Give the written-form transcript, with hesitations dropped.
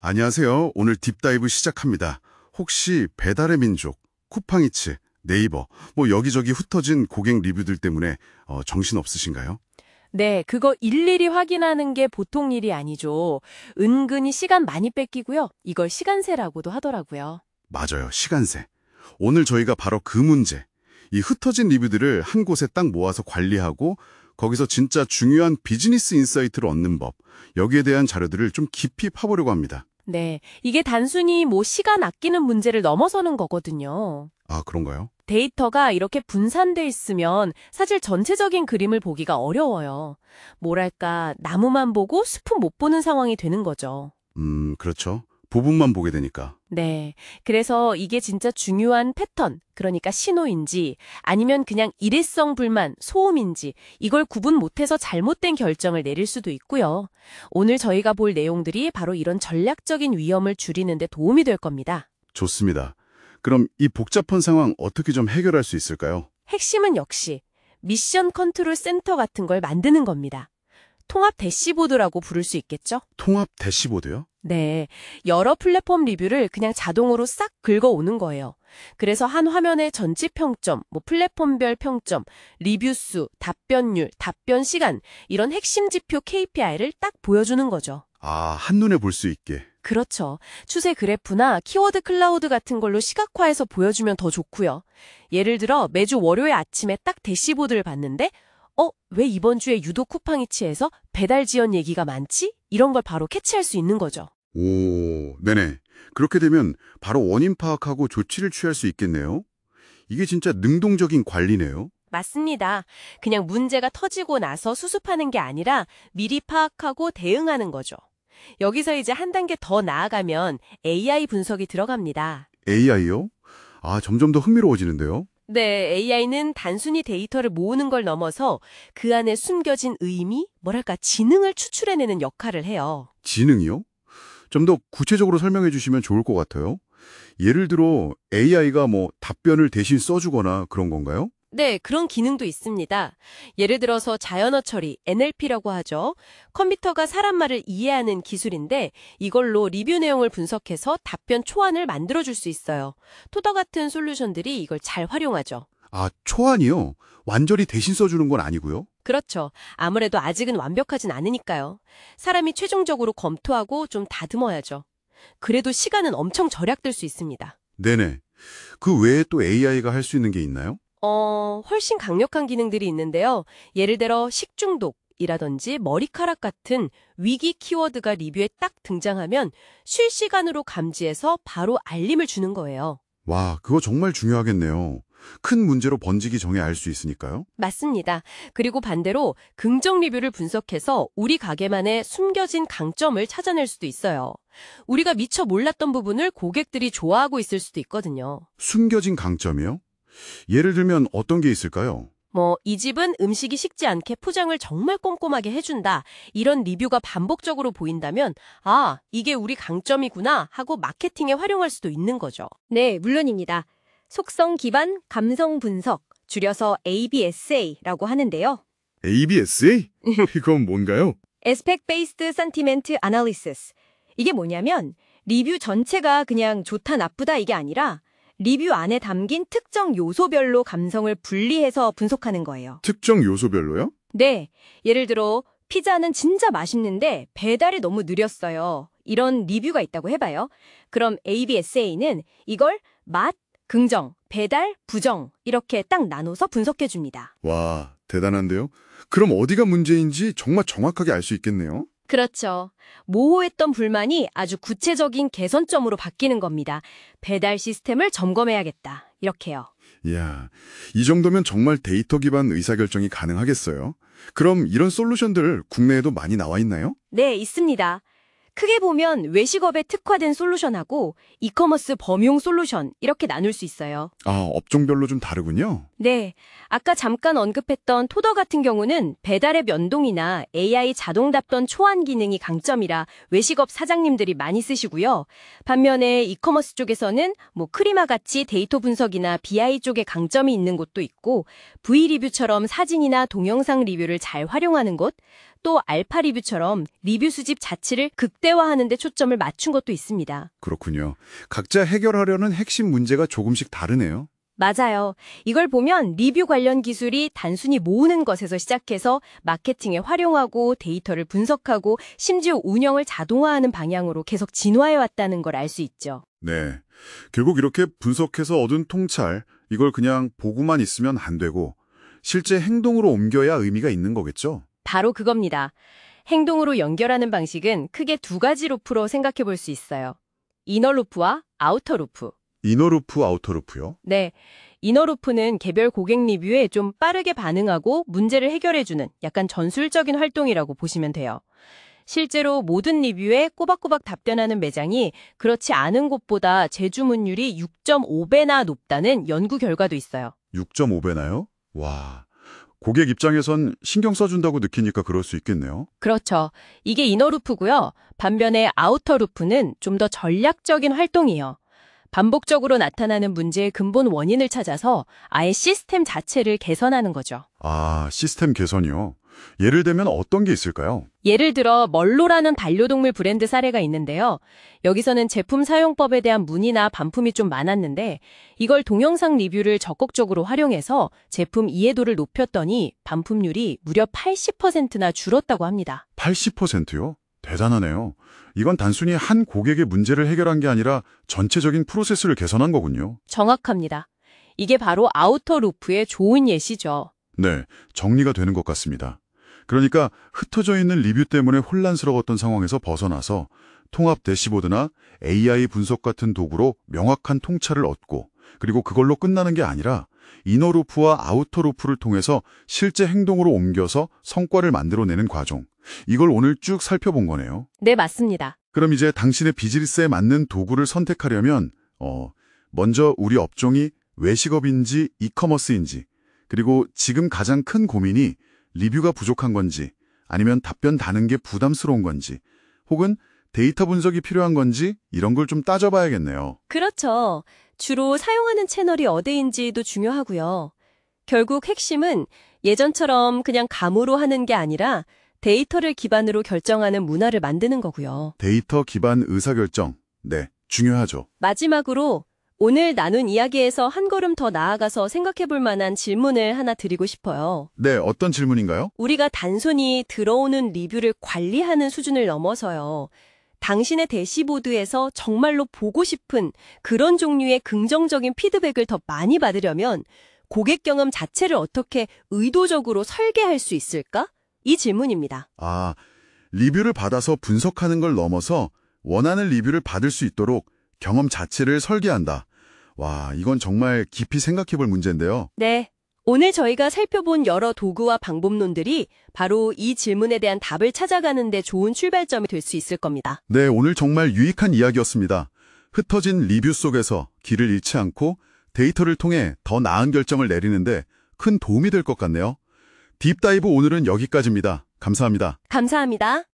안녕하세요. 오늘 딥다이브 시작합니다. 혹시 배달의 민족, 쿠팡이츠, 네이버, 여기저기 흩어진 고객 리뷰들 때문에 정신 없으신가요? 네, 그거 일일이 확인하는 게 보통 일이 아니죠. 은근히 시간 많이 뺏기고요. 이걸 시간세라고도 하더라고요. 맞아요. 시간세. 오늘 저희가 바로 그 문제, 이 흩어진 리뷰들을 한 곳에 딱 모아서 관리하고 거기서 진짜 중요한 비즈니스 인사이트를 얻는 법, 여기에 대한 자료들을 좀 깊이 파보려고 합니다. 네, 이게 단순히 시간 아끼는 문제를 넘어서는 거거든요. 아, 그런가요? 데이터가 이렇게 분산돼 있으면 사실 전체적인 그림을 보기가 어려워요. 뭐랄까, 나무만 보고 숲은 못 보는 상황이 되는 거죠. 그렇죠. 부분만 보게 되니까. 네. 그래서 이게 진짜 중요한 패턴, 그러니까 신호인지 아니면 그냥 일회성 불만, 소음인지 이걸 구분 못해서 잘못된 결정을 내릴 수도 있고요. 오늘 저희가 볼 내용들이 바로 이런 전략적인 위험을 줄이는 데 도움이 될 겁니다. 좋습니다. 그럼 이 복잡한 상황 어떻게 좀 해결할 수 있을까요? 핵심은 역시 미션 컨트롤 센터 같은 걸 만드는 겁니다. 통합 대시보드라고 부를 수 있겠죠? 통합 대시보드요? 네, 여러 플랫폼 리뷰를 그냥 자동으로 싹 긁어오는 거예요. 그래서 한 화면에 전체 평점, 플랫폼별 평점, 리뷰 수, 답변율, 답변 시간 이런 핵심 지표 KPI를 딱 보여주는 거죠. 아, 한눈에 볼 수 있게. 그렇죠. 추세 그래프나 키워드 클라우드 같은 걸로 시각화해서 보여주면 더 좋고요. 예를 들어 매주 월요일 아침에 딱 대시보드를 봤는데 왜 이번 주에 유독 쿠팡이츠에서 배달 지연 얘기가 많지? 이런 걸 바로 캐치할 수 있는 거죠. 오, 네네. 그렇게 되면 바로 원인 파악하고 조치를 취할 수 있겠네요. 이게 진짜 능동적인 관리네요. 맞습니다. 그냥 문제가 터지고 나서 수습하는 게 아니라 미리 파악하고 대응하는 거죠. 여기서 이제 한 단계 더 나아가면 AI 분석이 들어갑니다. AI요? 아, 점점 더 흥미로워지는데요. 네, AI는 단순히 데이터를 모으는 걸 넘어서 그 안에 숨겨진 의미, 지능을 추출해내는 역할을 해요. 지능이요? 좀 더 구체적으로 설명해 주시면 좋을 것 같아요. 예를 들어 AI가 답변을 대신 써주거나 그런 건가요? 네, 그런 기능도 있습니다. 예를 들어서 자연어 처리, NLP라고 하죠. 컴퓨터가 사람 말을 이해하는 기술인데 이걸로 리뷰 내용을 분석해서 답변 초안을 만들어줄 수 있어요. 토더 같은 솔루션들이 이걸 잘 활용하죠. 아, 초안이요? 완전히 대신 써주는 건 아니고요? 그렇죠. 아무래도 아직은 완벽하진 않으니까요. 사람이 최종적으로 검토하고 좀 다듬어야죠. 그래도 시간은 엄청 절약될 수 있습니다. 네네. 그 외에 또 AI가 할 수 있는 게 있나요? 훨씬 강력한 기능들이 있는데요. 예를 들어 식중독이라든지 머리카락 같은 위기 키워드가 리뷰에 딱 등장하면 실시간으로 감지해서 바로 알림을 주는 거예요. 와, 그거 정말 중요하겠네요. 큰 문제로 번지기 전에 알 수 있으니까요. 맞습니다. 그리고 반대로 긍정 리뷰를 분석해서 우리 가게만의 숨겨진 강점을 찾아낼 수도 있어요. 우리가 미처 몰랐던 부분을 고객들이 좋아하고 있을 수도 있거든요. 숨겨진 강점이요? 예를 들면 어떤 게 있을까요? 이 집은 음식이 식지 않게 포장을 정말 꼼꼼하게 해준다. 이런 리뷰가 반복적으로 보인다면, 아, 이게 우리 강점이구나 하고 마케팅에 활용할 수도 있는 거죠. 네, 물론입니다. 속성 기반 감성 분석, 줄여서 ABSA라고 하는데요. ABSA? 이건 뭔가요? Aspect Based Sentiment Analysis. 이게 뭐냐면 리뷰 전체가 그냥 좋다 나쁘다 이게 아니라 리뷰 안에 담긴 특정 요소별로 감성을 분리해서 분석하는 거예요. 특정 요소별로요? 네, 예를 들어 피자는 진짜 맛있는데 배달이 너무 느렸어요. 이런 리뷰가 있다고 해봐요. 그럼 ABSA는 이걸 맛, 긍정, 배달, 부정 이렇게 딱 나눠서 분석해줍니다. 와, 대단한데요? 그럼 어디가 문제인지 정말 정확하게 알 수 있겠네요? 그렇죠. 모호했던 불만이 아주 구체적인 개선점으로 바뀌는 겁니다. 배달 시스템을 점검해야겠다. 이렇게요. 이야, 이 정도면 정말 데이터 기반 의사결정이 가능하겠어요? 그럼 이런 솔루션들 국내에도 많이 나와 있나요? 네, 있습니다. 크게 보면 외식업에 특화된 솔루션하고 이커머스 범용 솔루션 이렇게 나눌 수 있어요. 아, 업종별로 좀 다르군요. 네, 아까 잠깐 언급했던 토더 같은 경우는 배달의 면동이나 AI 자동 답변 초안 기능이 강점이라 외식업 사장님들이 많이 쓰시고요. 반면에 이커머스 쪽에서는 크리마 같이 데이터 분석이나 BI 쪽에 강점이 있는 곳도 있고 V리뷰처럼 사진이나 동영상 리뷰를 잘 활용하는 곳, 또 알파 리뷰처럼 리뷰 수집 자체를 극대화하는 데 초점을 맞춘 것도 있습니다. 그렇군요. 각자 해결하려는 핵심 문제가 조금씩 다르네요. 맞아요. 이걸 보면 리뷰 관련 기술이 단순히 모으는 것에서 시작해서 마케팅에 활용하고 데이터를 분석하고 심지어 운영을 자동화하는 방향으로 계속 진화해 왔다는 걸 알 수 있죠. 네. 결국 이렇게 분석해서 얻은 통찰, 이걸 그냥 보고만 있으면 안 되고 실제 행동으로 옮겨야 의미가 있는 거겠죠? 바로 그겁니다. 행동으로 연결하는 방식은 크게 두 가지로 풀어 생각해 볼 수 있어요. 이너 루프와 아우터 루프. 이너루프, 아우터루프요? 네. 이너 루프는 개별 고객 리뷰에 좀 빠르게 반응하고 문제를 해결해주는 약간 전술적인 활동이라고 보시면 돼요. 실제로 모든 리뷰에 꼬박꼬박 답변하는 매장이 그렇지 않은 곳보다 재주문율이 6.5배나 높다는 연구 결과도 있어요. 6.5배나요? 와, 고객 입장에선 신경 써준다고 느끼니까 그럴 수 있겠네요. 그렇죠. 이게 이너 루프고요. 반면에 아우터 루프는 좀 더 전략적인 활동이에요. 반복적으로 나타나는 문제의 근본 원인을 찾아서 아예 시스템 자체를 개선하는 거죠. 아, 시스템 개선이요? 예를 들면 어떤 게 있을까요? 예를 들어 멀로라는 반려동물 브랜드 사례가 있는데요. 여기서는 제품 사용법에 대한 문의나 반품이 좀 많았는데 이걸 동영상 리뷰를 적극적으로 활용해서 제품 이해도를 높였더니 반품률이 무려 80%나 줄었다고 합니다. 80%요? 대단하네요. 이건 단순히 한 고객의 문제를 해결한 게 아니라 전체적인 프로세스를 개선한 거군요. 정확합니다. 이게 바로 아우터 루프의 좋은 예시죠. 네, 정리가 되는 것 같습니다. 그러니까 흩어져 있는 리뷰 때문에 혼란스러웠던 상황에서 벗어나서 통합 대시보드나 AI 분석 같은 도구로 명확한 통찰을 얻고 그리고 그걸로 끝나는 게 아니라 이너루프와 아우터루프를 통해서 실제 행동으로 옮겨서 성과를 만들어내는 과정. 이걸 오늘 쭉 살펴본 거네요. 네, 맞습니다. 그럼 이제 당신의 비즈니스에 맞는 도구를 선택하려면 먼저 우리 업종이 외식업인지 이커머스인지 그리고 지금 가장 큰 고민이 리뷰가 부족한 건지 아니면 답변 다는 게 부담스러운 건지 혹은 데이터 분석이 필요한 건지 이런 걸 좀 따져봐야겠네요. 그렇죠. 주로 사용하는 채널이 어디인지도 중요하고요. 결국 핵심은 예전처럼 그냥 감으로 하는 게 아니라 데이터를 기반으로 결정하는 문화를 만드는 거고요. 데이터 기반 의사결정. 네, 중요하죠. 마지막으로 오늘 나눈 이야기에서 한 걸음 더 나아가서 생각해 볼 만한 질문을 하나 드리고 싶어요. 네, 어떤 질문인가요? 우리가 단순히 들어오는 리뷰를 관리하는 수준을 넘어서요. 당신의 대시보드에서 정말로 보고 싶은 그런 종류의 긍정적인 피드백을 더 많이 받으려면 고객 경험 자체를 어떻게 의도적으로 설계할 수 있을까? 이 질문입니다. 아, 리뷰를 받아서 분석하는 걸 넘어서 원하는 리뷰를 받을 수 있도록 경험 자체를 설계한다. 와, 이건 정말 깊이 생각해 볼 문제인데요. 네. 오늘 저희가 살펴본 여러 도구와 방법론들이 바로 이 질문에 대한 답을 찾아가는 데 좋은 출발점이 될 수 있을 겁니다. 네, 오늘 정말 유익한 이야기였습니다. 흩어진 리뷰 속에서 길을 잃지 않고 데이터를 통해 더 나은 결정을 내리는데 큰 도움이 될 것 같네요. 딥다이브 오늘은 여기까지입니다. 감사합니다. 감사합니다.